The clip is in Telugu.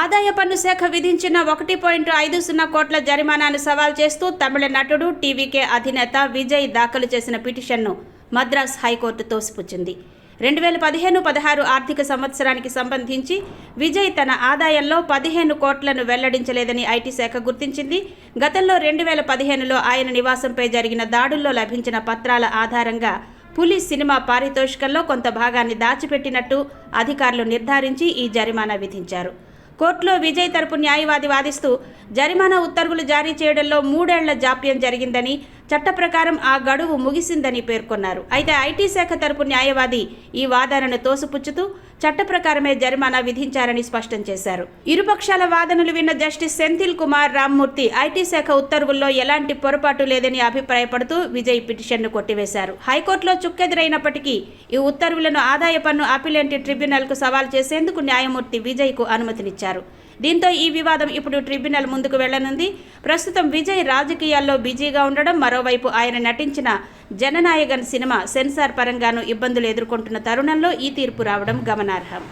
ఆదాయ పన్ను శాఖ విధించిన 1.50 కోట్ల జరిమానాను సవాల్ చేస్తూ తమిళ నటుడు టీవీకే అధినేత విజయ్ దాఖలు చేసిన పిటిషన్ను మద్రాస్ హైకోర్టు తోసిపుచ్చింది. 2015-16 ఆర్థిక సంవత్సరానికి సంబంధించి విజయ్ తన ఆదాయంలో 15 కోట్లను వెల్లడించలేదని ఐటీ శాఖ గుర్తించింది. గతంలో 2015లో ఆయన నివాసంపై జరిగిన దాడుల్లో లభించిన పత్రాల ఆధారంగా పులి సినిమా పారితోషికంలో కొంత భాగాన్ని దాచిపెట్టినట్టు అధికారులు నిర్ధారించి ఈ జరిమానా విధించారు. కోర్టులో విజయ్ తరపు న్యాయవాది వాదిస్తూ జరిమానా ఉత్తర్వులు జారీ చేయడంలో 3 ఏళ్ల జాప్యం జరిగిందని, చట్ట ప్రకారం ఆ గడువు ముగిసిందని పేర్కొన్నారు. అయితే ఐటీ శాఖ తరపు న్యాయవాది ఈ వాదనను తోసిపుచ్చుతూ చట్ట ప్రకారమే జరిమానా విధించారని స్పష్టం చేశారు. ఇరుపక్షాల వాదనలు విన్న జస్టిస్ సెంథిల్ కుమార్ రామ్మూర్తి ఐటీ శాఖ ఉత్తర్వుల్లో ఎలాంటి పొరపాటు లేదని అభిప్రాయపడుతూ విజయ్ పిటిషన్ను కొట్టివేశారు. హైకోర్టులో చుక్కెదురైనప్పటికీ ఈ ఉత్తర్వులను ఆదాయ పన్ను అపిలెంట్ ట్రిబ్యునల్కు సవాల్ చేసేందుకు న్యాయమూర్తి విజయ్కు అనుమతినిచ్చారు. దీంతో ఈ వివాదం ఇప్పుడు ట్రిబ్యునల్ ముందుకు వెళ్లనుంది. ప్రస్తుతం విజయ్ రాజకీయాల్లో బిజీగా ఉండడం, మరోవైపు ఆయన నటించిన జననాయగన్ సినిమా సెన్సార్ పరంగానూ ఇబ్బందులు ఎదుర్కొంటున్న తరుణంలో ఈ తీర్పు రావడం గమనార్హం.